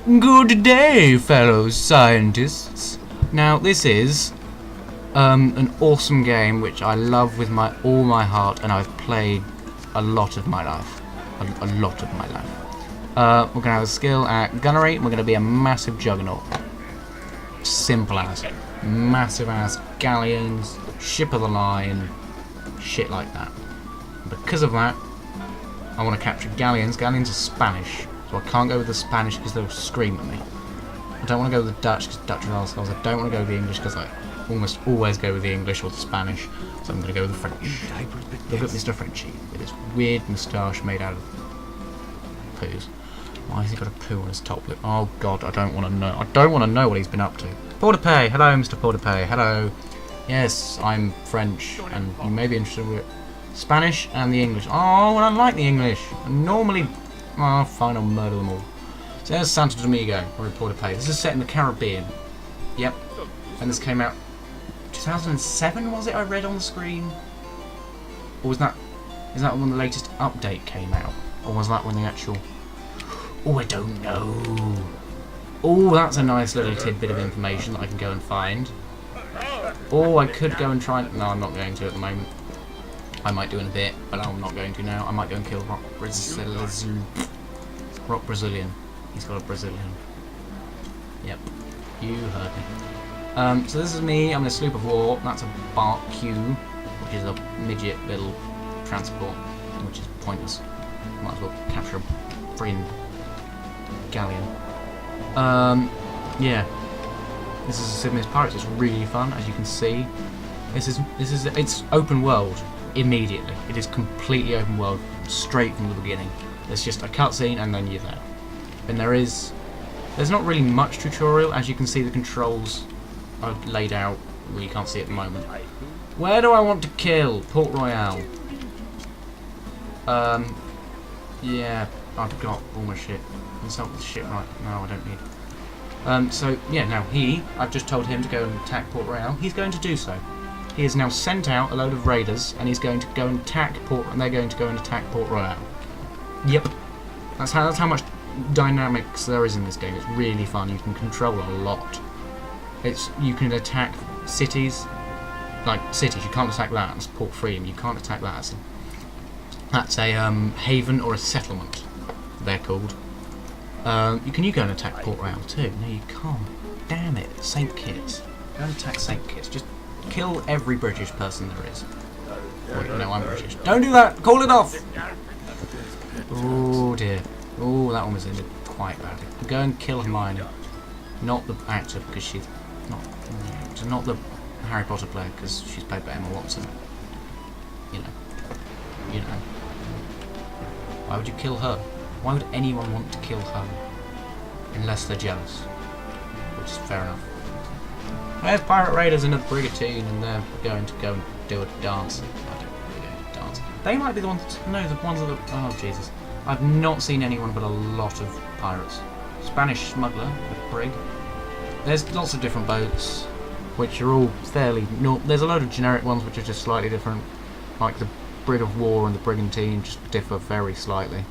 Good day, fellow scientists. Now, this is an awesome game which I love with all my heart, and I've played a lot of my life. A lot of my life. We're gonna have a skill at gunnery, and we're gonna be a massive juggernaut. Simple as. Massive ass galleons, ship of the line, shit like that. And because of that, I want to capture galleons. Galleons are Spanish, so I can't go with the Spanish because they'll scream at me. I don't want to go with the Dutch because Dutch are assholes. I don't want to go with the English because I almost always go with the English or the Spanish. So I'm going to go with the French. Look at Mr. Frenchie with his weird moustache made out of poos. Why has he got a poo on his top lip? Oh god, I don't want to know. I don't want to know what he's been up to. Portepay, hello Mr. Portepay, hello. Yes, I'm French, and you may be interested with Spanish and the English. Oh, and I like the English. And normally, oh, fine, I'll murder them all. So there's Santo Domingo, or Portepay. This is set in the Caribbean. Yep. And this came out 2007, was it? I read on the screen. Or was that? Is that when the latest update came out, or was that when the actual? Oh, I don't know. Oh, that's a nice little tidbit of information that I can go and find. Oh, I could go and try. No, I'm not going to at the moment. I might do in a bit, but I'm not going to now. I might go and kill Rock Brazilian. He's got a Brazilian. Yep. You heard me. So this is me. I'm in a sloop of war. That's a bark Q, which is a midget little transport, which is pointless. Might as well capture a friggin' galleon. Yeah. This is Sid Meiers Pirates. It's really fun, as you can see. It's open world immediately. It is completely open world, straight from the beginning. There's just a cutscene and then you're there. And there's not really much tutorial. As you can see, the controls are laid out. Well, you can't see it at the moment. Where do I want to kill? Port Royal. Yeah, I've got all my shit. Consult with shit right. No, I don't need. So yeah, now I've just told him to go and attack Port Royal. He's going to do so. He has now sent out a load of raiders, and he's going to go and attack and they're going to go and attack Port Royal. Yep, that's how much dynamics there is in this game. It's really fun. You can control a lot. You can attack cities, like cities. You can't attack that. It's Port Freedom. You can't attack that. That's a haven or a settlement. They're called. You go and attack Port Royal too. No, you can't. Damn it, St. Kitts. Go and attack St. Kitts. Just kill every British person there is. Wait, no, I'm British. Don't do that! Call it off! Oh dear. Oh, that one was ended quite badly. Go and kill Hermione. Not the actor, because she's not the Harry Potter player, because she's played by Emma Watson. You know. Why would you kill her? Why would anyone want to kill her? Unless they're jealous. Which is fair enough. There's pirate raiders in a brigantine and they're going to go and do a dance. I don't really go to dance. They might be the ones. No, the ones that are. Oh Jesus! I've not seen anyone but a lot of pirates. Spanish smuggler, a brig. There's lots of different boats, which are all fairly. There's a load of generic ones which are just slightly different, like the brig of war and the brigantine just differ very slightly.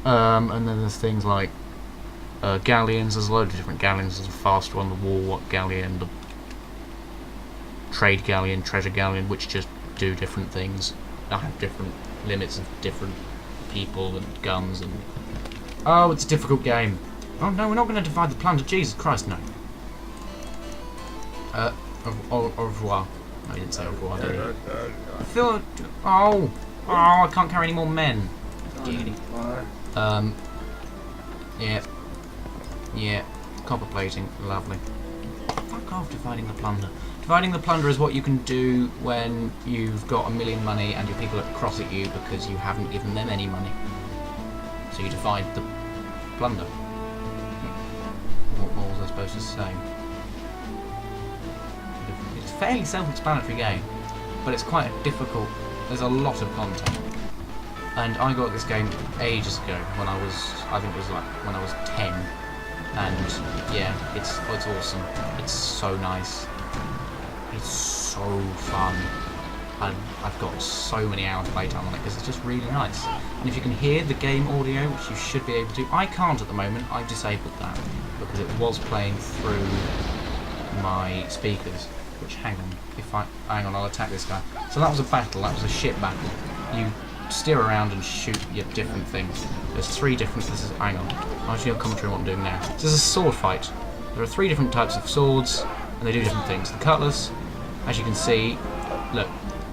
And then there's things like galleons. There's a load of different galleons. There's a fast one, the war galleon, the trade galleon, treasure galleon, which just do different things. They have different limits of different people and guns and. Oh, it's a difficult game. Oh no, we're not going to divide the plunder. Jesus Christ, no. Au revoir. No, he didn't say au revoir, did he? I feel. Oh, I can't carry any more men. Giggity. Yeah. Copper plating, lovely. Fuck off, dividing the plunder. Dividing the plunder is what you can do when you've got a million money and your people are cross at you because you haven't given them any money. So you divide the plunder. What was I supposed to say? It's a fairly self-explanatory game, but it's quite a difficult. There's a lot of content. And I got this game ages ago when I think it was like when I was 10. And yeah, it's awesome. It's so nice. It's so fun. I've got so many hours playtime on it because it's just really nice. And if you can hear the game audio, which you should be able to, I can't at the moment. I've disabled that because it was playing through my speakers. Which, hang on, I'll attack this guy. So that was a battle. That was a ship battle. You steer around and shoot your different things. There's 3 different. Hang on. I'll just do a commentary on what I'm doing now. This is a sword fight. There are 3 different types of swords, and they do different things. The cutlass, as you can see, look,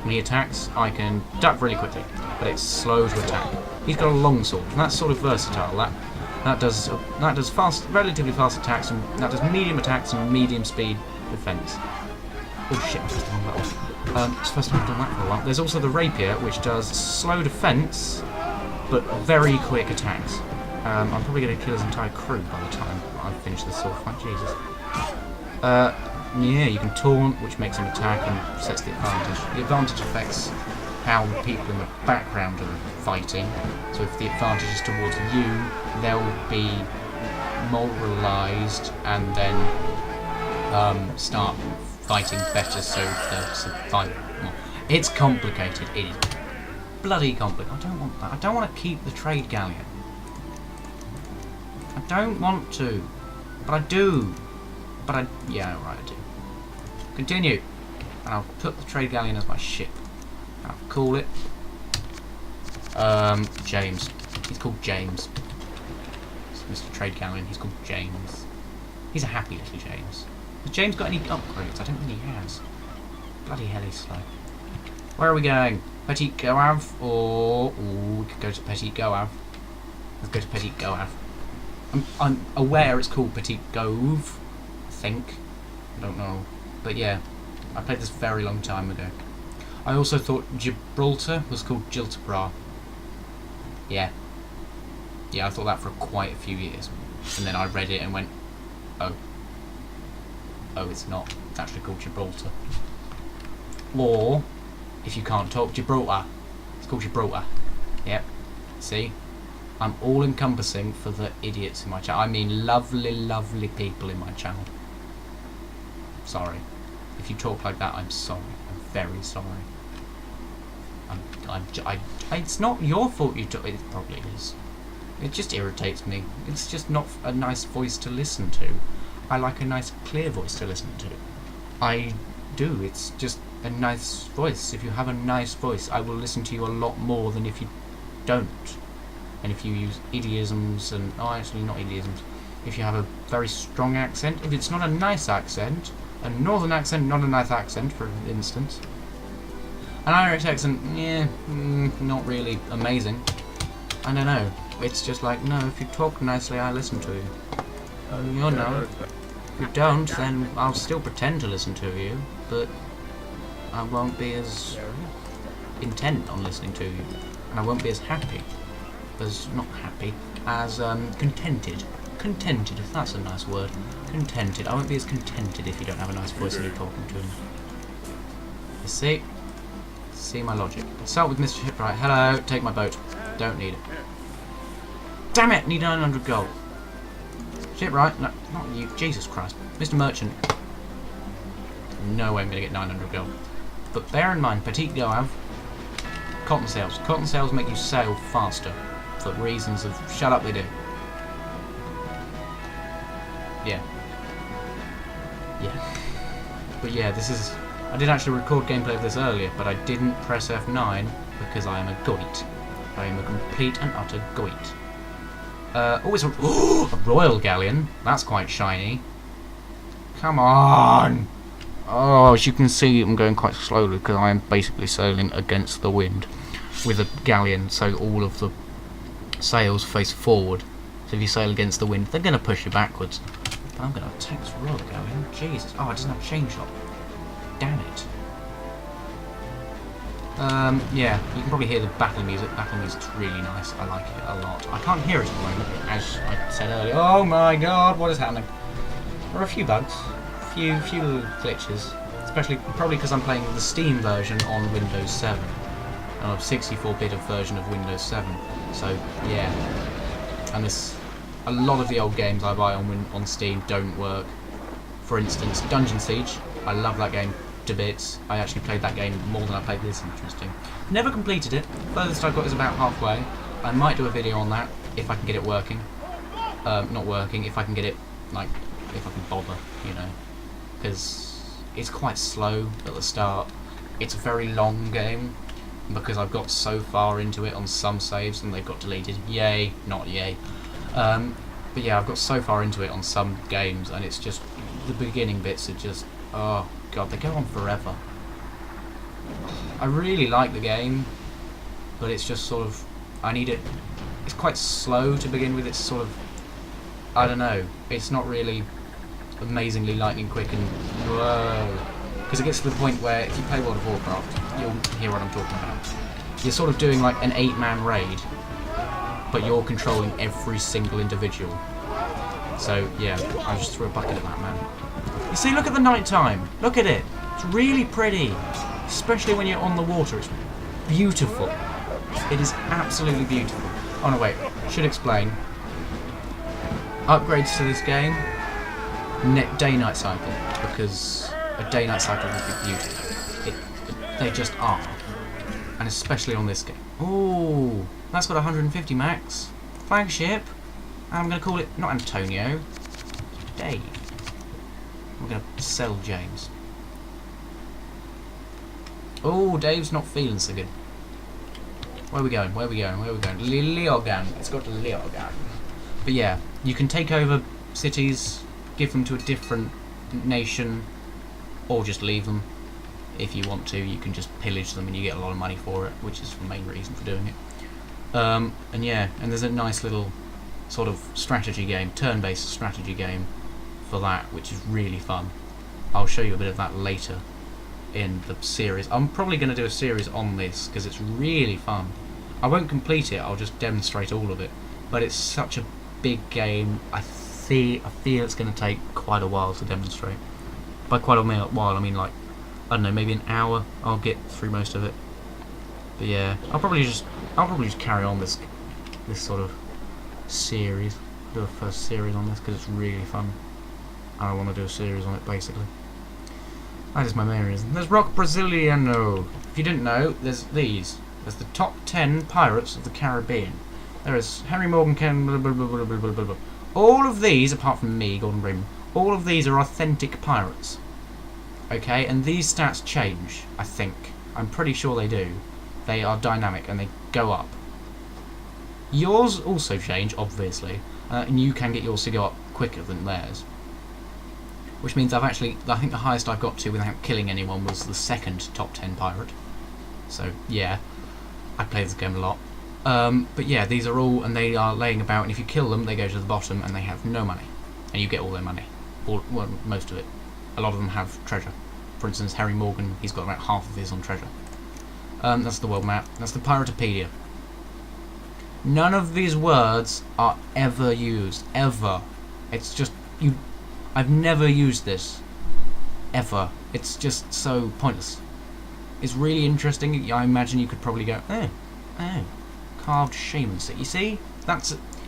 when he attacks, I can duck really quickly, but it's slow to attack. He's got a long sword, and that's sort of versatile. That does fast, relatively fast attacks, and that does medium attacks and medium speed defense. Oh shit! It's the first time I've done that for a while. There's also the rapier, which does slow defense, but very quick attacks. I'm probably going to kill his entire crew by the time I've finished this sword fight. Jesus. Yeah, you can taunt, which makes him attack and sets the advantage. The advantage affects how the people in the background are fighting. So if the advantage is towards you, they'll be moralised and then start fighting better, so they'll survive more. It's complicated. It is bloody complicated. I don't want that. I don't want to keep the trade galleon. I don't want to, but I do. Yeah, right, I do. Continue. And I'll put the trade galleon as my ship. And I'll call it James. He's called James. It's Mr. Trade Galleon. He's called James. He's a happy little James. Has James got any upgrades? I don't think he has. Bloody hell, he's slow. Where are we going? Petit Goave or... Ooh, we could go to Petit Goave. Let's go to Petit Goave. I'm aware it's called Petit Gove, I think. I don't know. But yeah, I played this a very long time ago. I also thought Gibraltar was called Giltabra. Yeah. Yeah, I thought that for quite a few years. And then I read it and went, oh. Oh, it's not. It's actually called Gibraltar. Or, if you can't talk, Gibraltar. It's called Gibraltar. Yep. See? I'm all-encompassing for the idiots in my channel. I mean lovely, lovely people in my channel. Sorry. If you talk like that, I'm sorry. I'm very sorry. It's not your fault you talk. It probably is. It just irritates me. It's just not a nice voice to listen to. I like a nice, clear voice to listen to. I do. It's just a nice voice. If you have a nice voice, I will listen to you a lot more than if you don't. And if you use idiosms and... Oh, actually, not idiosms. If you have a very strong accent. If it's not a nice accent, a northern accent, not a nice accent, for instance. An Irish accent, yeah, not really amazing. I don't know. It's just like, no, if you talk nicely, I listen to you. You know. If you don't, then I'll still pretend to listen to you, but I won't be as intent on listening to you. And I won't be as happy. Not happy, as contented. Contented, if that's a nice word. Contented. I won't be as contented if you don't have a nice voice and you're talking to me. You see? See my logic. Start with Mr. Shipwright. Hello, take my boat. Don't need it. Damn it! Need 900 gold. Shipwright? No, not you. Jesus Christ. Mr. Merchant. No way I'm going to get 900 gold. But bear in mind, Petit Goave, cotton sails. Cotton sails make you sail faster. For reasons of... Shut up, they do. Yeah. Yeah. But yeah, this is... I did actually record gameplay of this earlier, but I didn't press F9 because I am a goit. I am a complete and utter goit. Oh, it's a royal galleon. That's quite shiny. Come on! Oh, as you can see, I'm going quite slowly because I am basically sailing against the wind with a galleon, so all of the sails face forward. So if you sail against the wind, they're going to push you backwards. But I'm going to attack this royal galleon. Jesus. Oh, it doesn't have chain shot. Damn it. Yeah, you can probably hear the battle music. Battle music's really nice. I like it a lot. I can't hear it at the moment, as I said earlier. Oh my god, what is happening? There are a few bugs, few little glitches, especially probably because I'm playing the Steam version on Windows 7, a 64-bit version of Windows 7. So yeah, and a lot of the old games I buy on Steam don't work. For instance, Dungeon Siege. I love that game. to bits. I actually played that game more than I played this. Interesting. Never completed it. Furthest I've got is about halfway. I might do a video on that if I can get it working. Not working. If I can get it, like, if I can bother, you know, because it's quite slow at the start. It's a very long game because I've got so far into it on some saves and they've got deleted. Yay, not yay. But yeah, I've got so far into it on some games, and it's just the beginning bits are just, oh god, they go on forever. I really like the game, but it's just sort of, I need it. It's quite slow to begin with. It's sort of, I don't know. It's not really amazingly lightning quick and whoa, because it gets to the point where if you play World of Warcraft, you'll hear what I'm talking about. You're sort of doing like an 8-man raid, but you're controlling every single individual. So yeah, I just threw a bucket at that man. You see, look at the night time. Look at it. It's really pretty, especially when you're on the water. It's beautiful. It is absolutely beautiful. Oh no, wait. Should explain. Upgrades to this game. Day-night cycle, because a day-night cycle would be beautiful. They just are, and especially on this game. Oh, that's got 150 max. Flagship. I'm going to call it not Antonio, Dave. We're going to sell James. Oh, Dave's not feeling so good. Where are we going? Where are we going? Where are we going? Leogan. It's got Leogan. But yeah, you can take over cities, give them to a different nation, or just leave them. If you want to, you can just pillage them and you get a lot of money for it, which is the main reason for doing it. And yeah, and there's a nice little sort of strategy game, turn-based strategy game for that, which is really fun. I'll show you a bit of that later in the series. I'm probably going to do a series on this because it's really fun. I won't complete it, I'll just demonstrate all of it. But it's such a big game, I feel it's going to take quite a while to demonstrate. By quite a while, I mean like, I don't know, maybe an hour I'll get through most of it. But yeah, I'll probably just carry on this sort of series, do a first series on this because it's really fun. And I want to do a series on it basically. That is my main reason. There's Rock Brasiliano. If you didn't know, there's these. There's the top 10 pirates of the Caribbean. There is Henry Morgan, blah, blah, blah, blah, blah, blah, blah. All of these, apart from me, Gordon Brim, all of these are authentic pirates. Okay, and these stats change, I think. I'm pretty sure they do. They are dynamic and they go up. Yours also change, obviously, and you can get yours to go up quicker than theirs. Which means I think the highest I've got to without killing anyone was the second top 10 pirate. So yeah, I play this game a lot. But yeah, these are all, and they are laying about, and if you kill them, they go to the bottom, and they have no money. And you get all their money. Well, most of it. A lot of them have treasure. For instance, Harry Morgan, he's got about half of his on treasure. That's the world map. That's the Piratopedia. None of these words are ever used. Ever. It's just, I've never used this. Ever. It's just so pointless. It's really interesting. I imagine you could probably go, oh, carved shaman set. You see?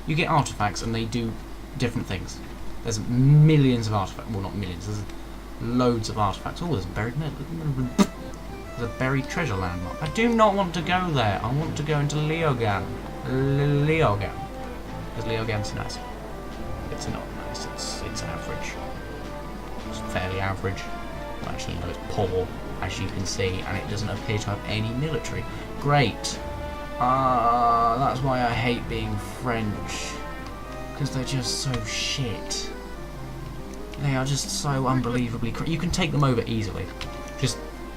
You get artifacts and they do different things. There's millions of artifacts. Well, not millions. There's loads of artifacts. Oh, there's a buried there's a buried treasure landmark. I do not want to go there. I want to go into Leogan. Leogan. Because Leogan's nice. It's not nice. It's average. It's fairly average. Well, actually, no, it's poor, as you can see, and it doesn't appear to have any military. Great. That's why I hate being French. Because they're just so shit. They are just so unbelievably you can take them over easily. Just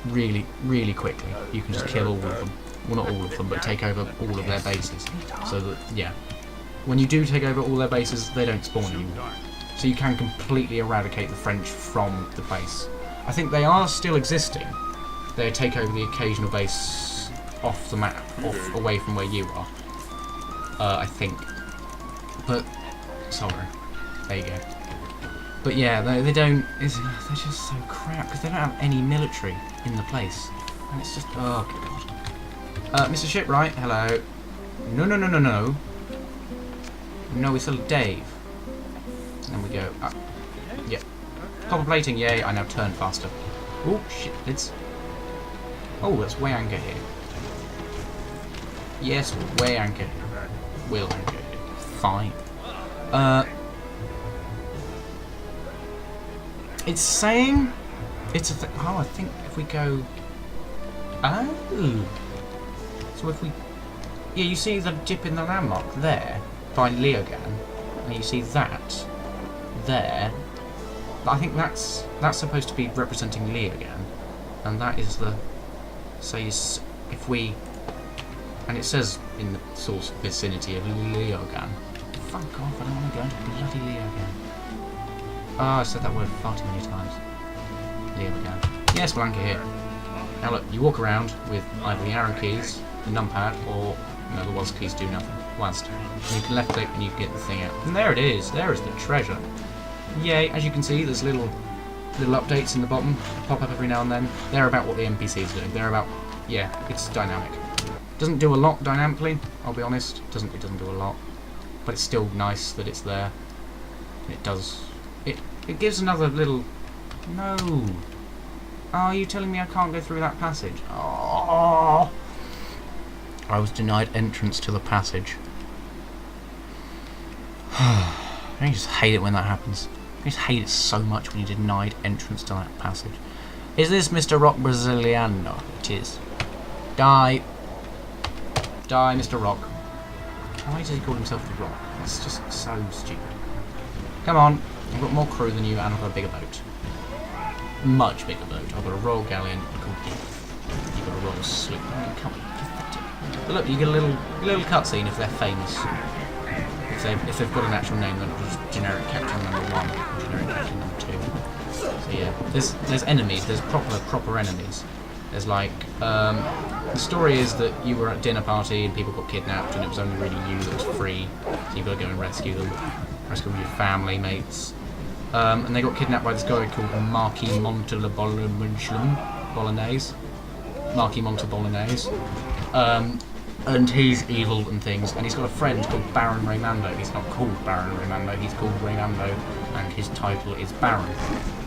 really, really quickly. You can just kill all of them. Well, not all of them, but take over all of their bases. So that, yeah. When you do take over all their bases, they don't spawn anymore. So you can completely eradicate the French from the base. I think they are still existing. They take over the occasional base off the map, away from where you are. I think. But, sorry. There you go. But yeah, they don't. They're just so crap because they don't have any military in the place, and it's just oh god. Mr. Shipwright, hello. No. No, it's little Dave. And then we go up. Yep. Copper plating, yay! I now turn faster. Oh shit, let's... Oh, let's weigh anchor here. Yes, we'll weigh anchor here. We'll anchor here. Fine. It's saying... It's a oh, I think if we go... Oh! So if we... Yeah, you see the dip in the landmark there, by Leogan, and you see that there. I think that's supposed to be representing Leogan, and that is the... So you if we... And it says in the source vicinity of Leogan. Fuck off, I don't want to go into bloody Leogan. Oh, I said that word far too many times. Leogan. Yes, we'll anchor here. Now look, you walk around with either the arrow keys, the numpad, or no, the WASD keys do nothing. WASD. And you can left click and you get the thing out. And there it is. There is the treasure. Yay! As you can see, there's little updates in the bottom that pop up every now and then. They're about what the NPCs do. They're about, yeah, it's dynamic. Doesn't do a lot dynamically, I'll be honest. It doesn't do a lot, but it's still nice that it's there. It does. It gives another little. No. Oh, are you telling me I can't go through that passage? Oh. I was denied entrance to the passage. I just hate it when that happens. I just hate it so much when you're denied entrance to that passage. Is this Mr. Rock Brasiliano? It is. Die. Die, Mr. Rock. Why does he call himself the Rock? That's just so stupid. Come on. I've got more crew than you and I've got a bigger boat. Much bigger boat. I've got a royal galleon called You've got a royal sloop. I mean, come on. Pathetic. But look, you get a little cutscene if they're famous. If they've got an actual name, they're not just generic captain number 1 or generic captain number 2. So yeah, there's enemies. There's proper enemies. There's like the story is that you were at a dinner party and people got kidnapped and it was only really you that was free, so you've got to go and rescue them, rescue your family mates. And they got kidnapped by this guy called Marquis Bolognese. Marquis Bolognese. And he's evil and things, and he's got a friend called Baron Raymando. He's not called Baron Raymando, he's called Raymando, and his title is Baron.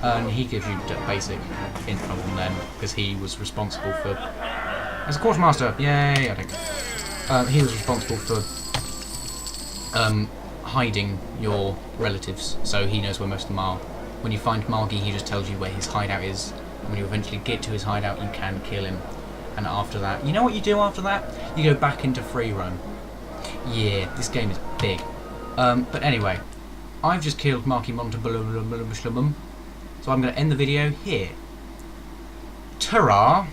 And he gives you basic info on them, because he was responsible for... As a quartermaster, yay, I think. He was responsible for hiding your relatives, so he knows where most of them are. When you find Margie, he just tells you where his hideout is, and when you eventually get to his hideout, you can kill him. And after that, you know what you do after that? You go back into free run. Yeah, this game is big. But anyway, I've just killed Marquis Monteblum, so I'm going to end the video here. Ta-ra!